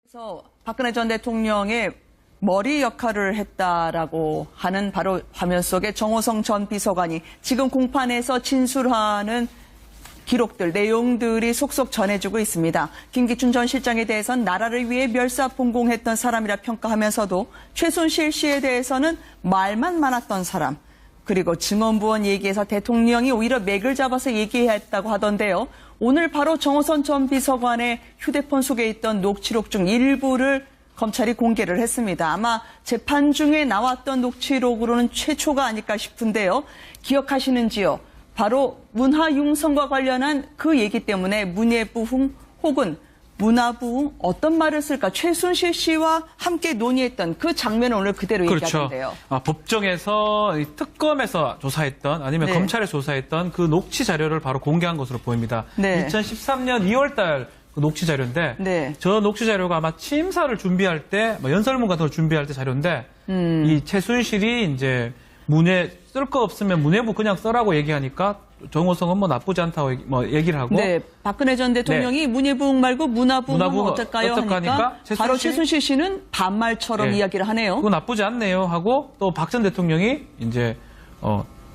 그래서 박근혜 전 대통령의 머리 역할을 했다라고 하는 바로 화면 속에 정호성 전 비서관이 지금 공판에서 진술하는 기록들, 내용들이 속속 전해지고 있습니다. 김기춘 전 실장에 대해서는 나라를 위해 멸사봉공했던 사람이라 평가하면서도 최순실 씨에 대해서는 말만 많았던 사람, 그리고 증언부원 얘기에서 대통령이 오히려 맥을 잡아서 얘기했다고 하던데요. 오늘 바로 정호성 전 비서관의 휴대폰 속에 있던 녹취록 중 일부를 검찰이 공개를 했습니다. 아마 재판 중에 나왔던 녹취록으로는 최초가 아닐까 싶은데요. 기억하시는지요? 바로 문화융성과 관련한 그 얘기 때문에 문예부흥 혹은 문화부흥 어떤 말을 쓸까 최순실 씨와 함께 논의했던 그 장면을 오늘 그대로 얘기하던데요. 그렇죠. 법정에서 특검에서 조사했던 아니면 검찰에 조사했던 그 녹취 자료를 바로 공개한 것으로 보입니다. 2013년 2월 달 녹취 자료인데 저 녹취 자료가 아마 취임사를 준비할 때 연설문 같은 걸 준비할 때 자료인데 이 최순실이 이제 문예 쓸 거 없으면 문예부 그냥 써라고 얘기하니까 정호성은 뭐 나쁘지 않다고 얘기를 하고 박근혜 전 대통령이 문예부흥 말고 문화부흥 어떨까요? 하니까 바로 최순실 씨는 반말처럼 이야기를 하네요. 그거 나쁘지 않네요 하고 또 박 전 대통령이 이제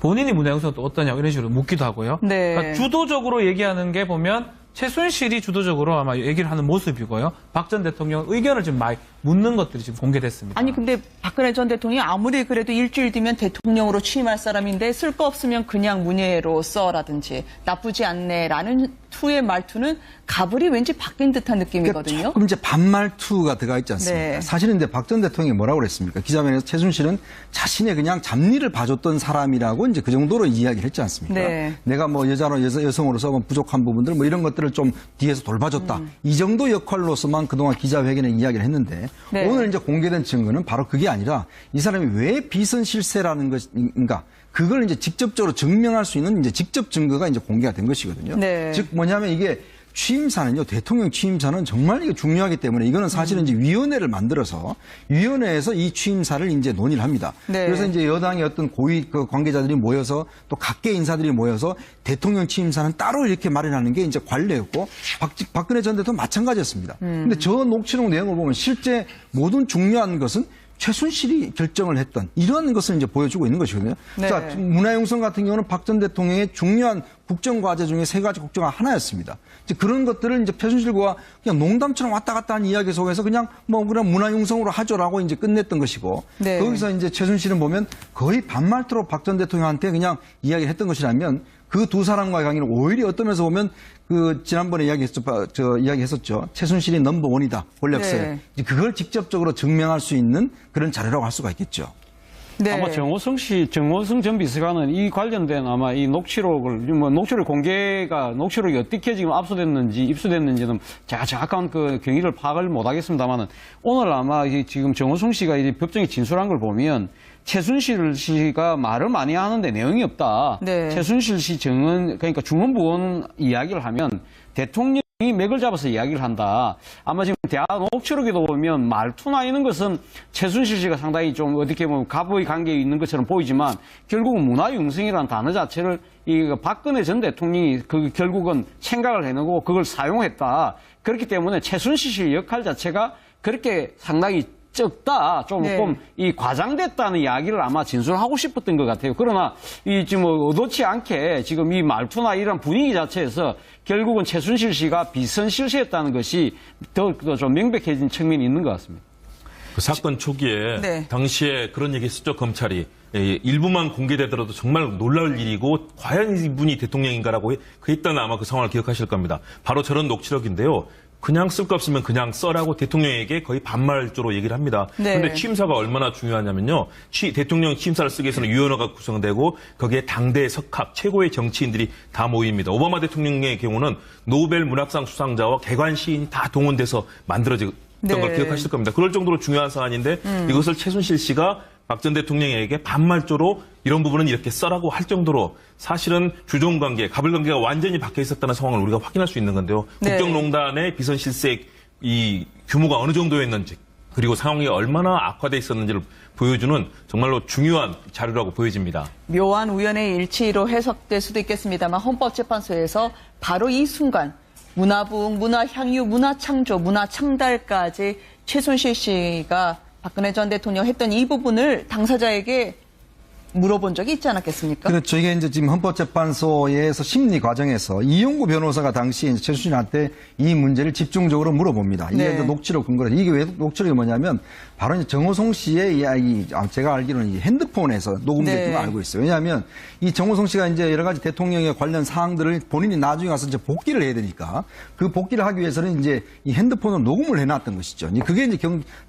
본인이 문화융성 또 어떠냐고 이런 식으로 묻기도 하고요. 그러니까 주도적으로 얘기하는 게 보면 최순실이 주도적으로 아마 얘기를 하는 모습이고요. 박 전 대통령 의견을 좀 많이 묻는 것들이 지금 공개됐습니다. 아니 근데 박근혜 전 대통령이 아무리 그래도 일주일 뒤면 대통령으로 취임할 사람인데 쓸 거 없으면 그냥 문예로 써라든지 나쁘지 않네라는 투의 말투는 가불이 왠지 바뀐 듯한 느낌이거든요. 그러니까 조금 이제 반말투가 들어가 있지 않습니까? 사실은 근데 박 전 대통령이 뭐라고 그랬습니까? 기자회견에서 최순실은 자신의 그냥 잡일을 봐줬던 사람이라고 이제 그 정도로 이야기를 했지 않습니까? 내가 뭐 여성으로서 부족한 부분들 뭐 이런 것들을 좀 뒤에서 돌봐줬다. 이 정도 역할로서만 그동안 기자회견에 이야기를 했는데 오늘 이제 공개된 증거는 바로 그게 아니라 이 사람이 왜 비선 실세라는 것인가? 그걸 이제 직접적으로 증명할 수 있는 이제 직접 증거가 이제 공개가 된 것이거든요. 즉 뭐냐면 이게 취임사는요, 대통령 취임사는 정말 이게 중요하기 때문에 이거는 사실은 이제 위원회를 만들어서 위원회에서 이 취임사를 이제 논의를 합니다. 그래서 이제 여당의 어떤 고위 관계자들이 모여서 또 각계 인사들이 모여서 대통령 취임사는 따로 이렇게 마련하는 게 이제 관례였고 박근혜 전 대통령 마찬가지였습니다. 근데 저 녹취록 내용을 보면 실제 모든 중요한 것은 최순실이 결정을 했던 이런 것을 이제 보여주고 있는 것이거든요. 자, 문화융성 같은 경우는 박 전 대통령의 중요한 국정과제 중에 세 가지 국정화 하나였습니다. 이제 그런 것들을 이제 최순실과 그냥 농담처럼 왔다 갔다 하는 이야기 속에서 그냥 그냥 문화융성으로 하죠라고 이제 끝냈던 것이고 거기서 이제 최순실은 보면 거의 반말투로 박 전 대통령한테 그냥 이야기를 했던 것이라면 그 두 사람과의 관계는 오히려 어떤 면에서 보면 지난번에 이야기했었죠. 최순실이 넘버원이다. 권력서에. 그걸 직접적으로 증명할 수 있는 그런 자료라고 할 수가 있겠죠. 아마 정호성 전 비서관은 이 관련된 아마 이 녹취록이 어떻게 지금 압수됐는지 입수됐는지는 제가 정확한 그 경위를 파악을 못 하겠습니다만은 오늘 아마 지금 정호성 씨가 이제 법정에 진술한 걸 보면 최순실 씨가 말을 많이 하는데 내용이 없다. 최순실 씨 그러니까 중언부언 이야기를 하면 대통령이 맥을 잡아서 이야기를 한다. 아마 지금 대화 녹취록에도 보면 말투나 이런 것은 최순실 씨가 상당히 좀 어떻게 보면 갑의 관계에 있는 것처럼 보이지만 결국은 문화융성이라는 단어 자체를 이 박근혜 전 대통령이 결국은 생각을 해내고 그걸 사용했다. 그렇기 때문에 최순실 씨 역할 자체가 그렇게 상당히 적다. 조금 이 과장됐다는 이야기를 아마 진술하고 싶었던 것 같아요. 그러나 이 지금 의도치 않게 지금 이 말투나 이런 분위기 자체에서 결국은 최순실 씨가 비선 실세였다는 것이 더 좀 명백해진 측면이 있는 것 같습니다. 그 사건 초기에 당시에 그런 얘기 했었죠. 검찰이 일부만 공개되더라도 정말 놀라울 일이고 과연 이분이 대통령인가라고 했다는 아마 그 상황을 기억하실 겁니다. 바로 저런 녹취록인데요. 그냥 쓸 거 없으면 그냥 써라고 대통령에게 거의 반말조로 얘기를 합니다. 그런데 취임사가 얼마나 중요하냐면요. 대통령 취임사를 쓰기 위해서는 위원회가 구성되고 거기에 당대 석학 최고의 정치인들이 다 모입니다. 오바마 대통령의 경우는 노벨 문학상 수상자와 개관 시인이 다 동원돼서 만들어졌던 걸 기억하실 겁니다. 그럴 정도로 중요한 사안인데 이것을 최순실 씨가 박 전 대통령에게 반말조로 이런 부분은 이렇게 써라고 할 정도로 사실은 주종관계, 가불관계가 완전히 박혀 있었다는 상황을 우리가 확인할 수 있는 건데요. 국정농단의 비선 실세 이 규모가 어느 정도였는지 그리고 상황이 얼마나 악화돼 있었는지를 보여주는 정말로 중요한 자료라고 보여집니다. 묘한 우연의 일치로 해석될 수도 있겠습니다만 헌법재판소에서 바로 이 순간 문화부흥, 문화향유, 문화창조, 문화창달까지 최순실 씨가 박근혜 전 대통령 했던 이 부분을 당사자에게 물어본 적이 있지 않았겠습니까? 그렇죠. 이게 이제 지금 헌법재판소에서 심리 과정에서 이용구 변호사가 당시 이제 최순실한테 이 문제를 집중적으로 물어봅니다. 이게 네. 이제 녹취록 근거로 이게 왜 녹취록이 뭐냐면 바로 이제 정호성 씨의 이야기, 제가 알기로는 이 핸드폰에서 녹음된 걸 알고 있어요. 왜냐하면 이 정호성 씨가 이제 여러 가지 대통령에 관련 사항들을 본인이 나중에 가서 이제 복귀를 해야 되니까 그 복귀를 하기 위해서는 이제 이 핸드폰으로 녹음을 해놨던 것이죠. 그게 이제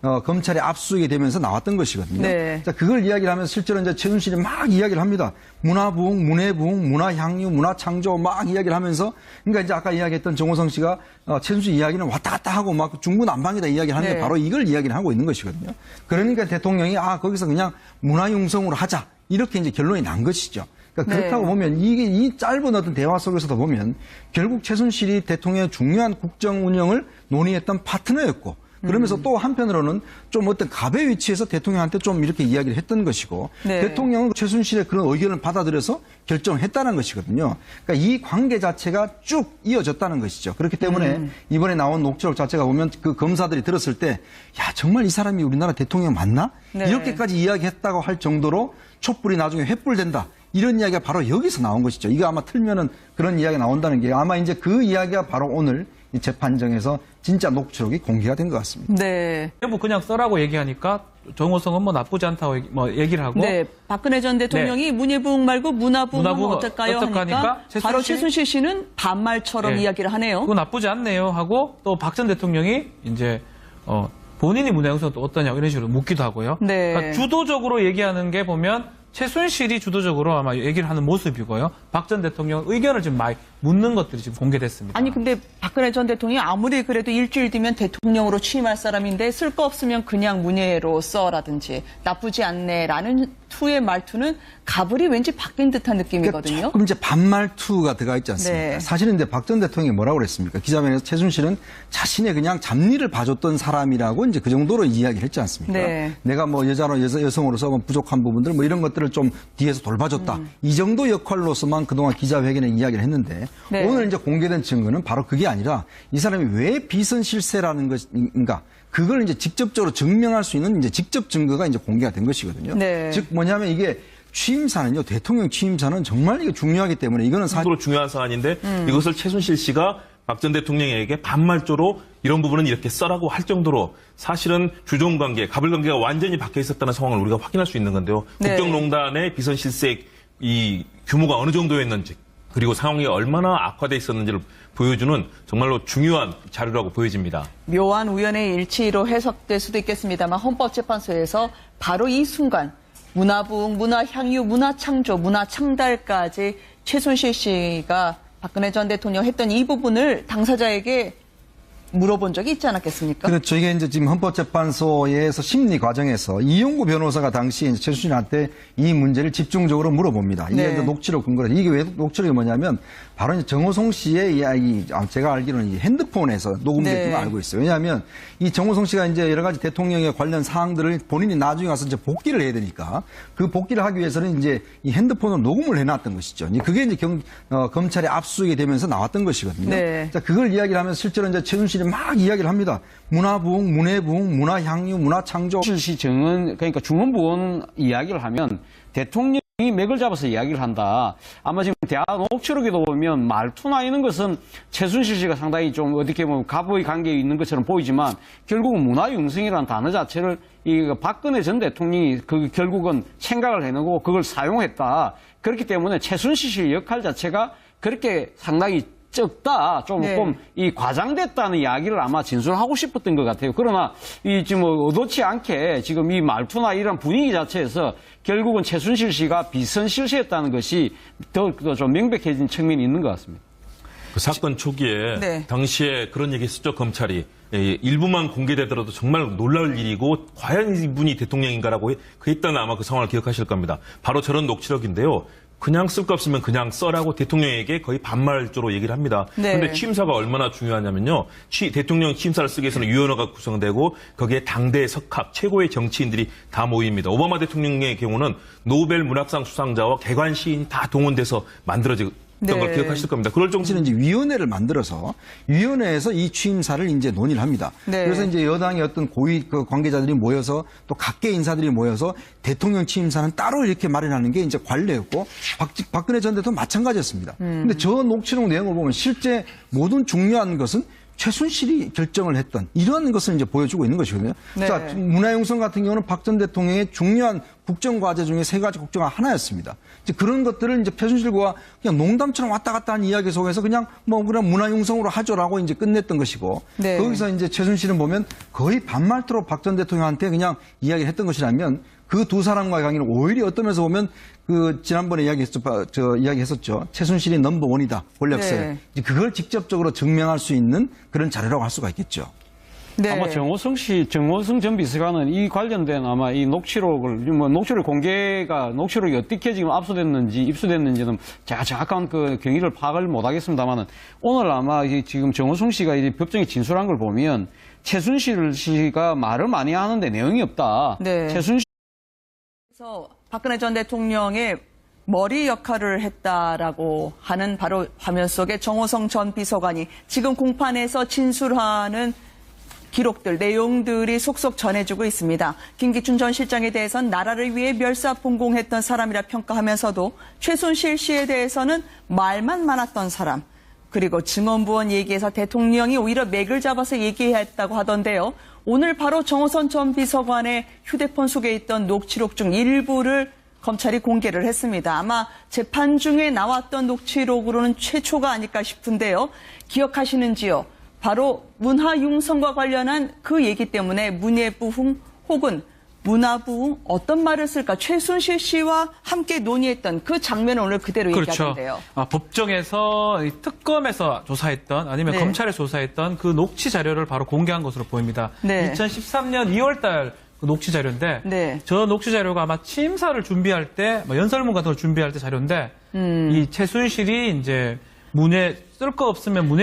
검찰에 압수수색이 되면서 나왔던 것이거든요. 네. 자, 그걸 이야기를 하면서 실제로 이제 최순실이 막 이야기를 합니다. 문화부흥, 문해부흥, 문화향유, 문화창조 막 이야기를 하면서 그러니까 이제 아까 이야기했던 정호성 씨가 최순실 이야기는 왔다 갔다 하고 막 중구난방이다 이야기를 하는데 네. 바로 바로 이걸 이야기를 하고 있는 것이거든요. 그러니까 대통령이 거기서 그냥 문화융성으로 하자 이렇게 이제 결론이 난 것이죠. 그러니까 그렇다고 보면 이게 이 짧은 어떤 대화 속에서도 보면 결국 최순실이 대통령의 중요한 국정 운영을 논의했던 파트너였고 그러면서 또 한편으로는 좀 어떤 갑의 위치에서 대통령한테 좀 이렇게 이야기를 했던 것이고 네. 대통령은 최순실의 그런 의견을 받아들여서 결정했다는 것이거든요. 그러니까 이 관계 자체가 쭉 이어졌다는 것이죠. 그렇기 때문에 이번에 나온 녹취록 자체가 보면 그 검사들이 들었을 때 야 정말 이 사람이 우리나라 대통령 맞나? 네. 이렇게까지 이야기했다고 할 정도로 촛불이 나중에 횃불된다. 이런 이야기가 바로 여기서 나온 것이죠. 이거 아마 틀면은 그런 이야기가 나온다는 게 아마 이제 그 이야기가 바로 오늘 이 재판정에서 진짜 녹취록이 공개가 된 것 같습니다. 네. 뭐 그냥 써라고 얘기하니까 정호성은 뭐 나쁘지 않다고 얘기를 하고. 네. 박근혜 전 대통령이 문예부흥 말고 문화부흥은 어떨까요? 하니까 바로 최순실 씨는 반말처럼 이야기를 하네요. 그거 나쁘지 않네요 하고 또 박 전 대통령이 이제 본인이 문화융성 또 어떠냐고 이런 식으로 묻기도 하고요. 네. 그러니까 주도적으로 얘기하는 게 보면 최순실이 주도적으로 아마 얘기를 하는 모습이고요. 박 전 대통령 의견을 좀 많이 묻는 것들이 지금 공개됐습니다. 아니 근데 박근혜 전 대통령이 아무리 그래도 일주일 뒤면 대통령으로 취임할 사람인데 쓸 거 없으면 그냥 문예로 써라든지 나쁘지 않네라는 투의 말투는 가불이 왠지 바뀐 듯한 느낌이거든요. 그러니까 조금 이제 반말투가 들어가 있지 않습니까? 네. 사실은 이제 박 전 대통령이 뭐라고 그랬습니까? 기자회견에서 최순실은 자신의 그냥 잡일을 봐줬던 사람이라고 이제 그 정도로 이야기를 했지 않습니까? 네. 내가 뭐 여성으로서 뭐 부족한 부분들 뭐 이런 것들을 좀 뒤에서 돌봐줬다. 이 정도 역할로서만 그동안 기자회견에 이야기를 했는데 네. 오늘 이제 공개된 증거는 바로 그게 아니라 이 사람이 왜 비선 실세라는 것인가? 그걸 이제 직접적으로 증명할 수 있는 이제 직접 증거가 이제 공개가 된 것이거든요. 네. 즉 뭐냐면 이게 취임사는요, 대통령 취임사는 정말 이게 중요하기 때문에 이거는 사실로 중요한 사안인데 이것을 최순실 씨가 박 전 대통령에게 반말조로 이런 부분은 이렇게 써라고 할 정도로 사실은 주종관계, 가불관계가 완전히 박혀 있었다는 상황을 우리가 확인할 수 있는 건데요. 네. 국정농단의 비선 실세 이 규모가 어느 정도였는지 그리고 상황이 얼마나 악화돼 있었는지를 보여주는 정말로 중요한 자료라고 보여집니다. 묘한 우연의 일치로 해석될 수도 있겠습니다만 헌법재판소에서 바로 이 순간 문화부흥, 문화향유, 문화창조, 문화창달까지 최순실 씨가 박근혜 전 대통령 했던 이 부분을 당사자에게 물어본 적이 있지 않았겠습니까? 그렇죠. 이게 이제 지금 헌법재판소에서 심리 과정에서 이용구 변호사가 당시 이제 최순실한테 이 문제를 집중적으로 물어봅니다. 이게 네. 이제 녹취록 근거로 이게 왜 녹취록이 뭐냐면 바로 이제 정호성 씨의 이야기, 제가 알기로는 이 핸드폰에서 녹음된 걸 알고 있어요. 왜냐하면 이 정호성 씨가 이제 여러 가지 대통령에 관련 사항들을 본인이 나중에 가서 이제 복귀를 해야 되니까 그 복귀를 하기 위해서는 이제 이 핸드폰으로 녹음을 해놨던 것이죠. 그게 이제 검찰에 압수수색이 되면서 나왔던 것이거든요. 네. 자, 그걸 이야기를 하면서 실제로 이제 최순실이 막 이야기를 합니다. 문화부흥, 문해부흥, 문화향유, 문화창조. 최순실 정은 그러니까 중원부원 이야기를 하면 대통령이 맥을 잡아서 이야기를 한다. 아마 지금 대화 녹취록에도 보면 말투나 이런 것은 최순실 씨가 상당히 좀 어떻게 보면 갑의 관계에 있는 것처럼 보이지만 결국은 문화융성이라는 단어 자체를 이 박근혜 전 대통령이 그 결국은 생각을 해내고 그걸 사용했다. 그렇기 때문에 최순실 씨의 역할 자체가 그렇게 상당히 적다. 조금 이 과장됐다는 이야기를 아마 진술하고 싶었던 것 같아요. 그러나 이 지금 의도치 않게 지금 이 말투나 이런 분위기 자체에서 결국은 최순실 씨가 비선 실세였다는 것이 더 좀 명백해진 측면이 있는 것 같습니다. 그 사건 초기에 당시에 그런 얘기 했었죠. 검찰이 일부만 공개되더라도 정말 놀라울 일이고 과연 이분이 대통령인가라고 했던 아마 그 상황을 기억하실 겁니다. 바로 저런 녹취록인데요. 그냥 쓸 거 없으면 그냥 써라고 대통령에게 거의 반말조로 얘기를 합니다. 그런데 취임사가 얼마나 중요하냐면요. 대통령 취임사를 쓰기 위해서는 위원회가 구성되고 거기에 당대 석학 최고의 정치인들이 다 모입니다. 오바마 대통령의 경우는 노벨 문학상 수상자와 개관 시인이 다 동원돼서 만들어진 걸 기억하실 겁니다. 그럴 정도는 이제 위원회를 만들어서 위원회에서 이 취임사를 이제 논의를 합니다. 그래서 이제 여당의 어떤 고위 그 관계자들이 모여서 또 각계 인사들이 모여서 대통령 취임사는 따로 이렇게 마련하는 게 이제 관례였고 박근혜 전 대통령 마찬가지였습니다. 근데 저 녹취록 내용을 보면 실제 모든 중요한 것은 최순실이 결정을 했던 이런 것을 이제 보여주고 있는 것이거든요. 자, 문화융성 같은 경우는 박 전 대통령의 중요한 국정과제 중에 3가지 국정화 하나였습니다. 이제 그런 것들을 이제 최순실과 그냥 농담처럼 왔다 갔다 한 이야기 속에서 그냥 그냥 문화융성으로 하죠라고 이제 끝냈던 것이고 거기서 이제 최순실은 보면 거의 반말투로 박 전 대통령한테 그냥 이야기를 했던 것이라면 그 두 사람과의 관계는 오히려 어떤 면에서 보면 그 지난번에 이야기했었죠. 최순실이 넘버원이다 권력서에. 그걸 직접적으로 증명할 수 있는 그런 자료라고 할 수가 있겠죠. 아마 정호성 전 비서관은 이 관련된 아마 이 녹취록을 녹취록이 어떻게 지금 압수됐는지 입수됐는지는 제가 정확한 그 경위를 파악을 못하겠습니다만은 오늘 아마 지금 정호성 씨가 이제 법정에 진술한 걸 보면 최순실 씨가 말을 많이 하는데 내용이 없다. 그래서 박근혜 전 대통령의 머리 역할을 했다라고 하는 바로 화면 속에 정호성 전 비서관이 지금 공판에서 진술하는 기록들, 내용들이 속속 전해지고 있습니다. 김기춘 전 실장에 대해서는 나라를 위해 멸사봉공했던 사람이라 평가하면서도 최순실 씨에 대해서는 말만 많았던 사람, 그리고 증언부원 얘기에서 대통령이 오히려 맥을 잡아서 얘기했다고 하던데요. 오늘 바로 정호성 전 비서관의 휴대폰 속에 있던 녹취록 중 일부를 검찰이 공개를 했습니다. 아마 재판 중에 나왔던 녹취록으로는 최초가 아닐까 싶은데요. 기억하시는지요? 바로 문화융성과 관련한 그 얘기 때문에 문예부흥 혹은 문화부흥 어떤 말을 쓸까 최순실 씨와 함께 논의했던 그 장면을 오늘 그대로 얘기하는데요. 법정에서 특검에서 조사했던 아니면 검찰에 조사했던 그 녹취 자료를 바로 공개한 것으로 보입니다. 2013년 2월 달 그 녹취 자료인데 저 녹취 자료가 아마 취임사를 준비할 때 연설문 같은 걸 준비할 때 자료인데 이 최순실이 이제 쓸 거 없으면 문예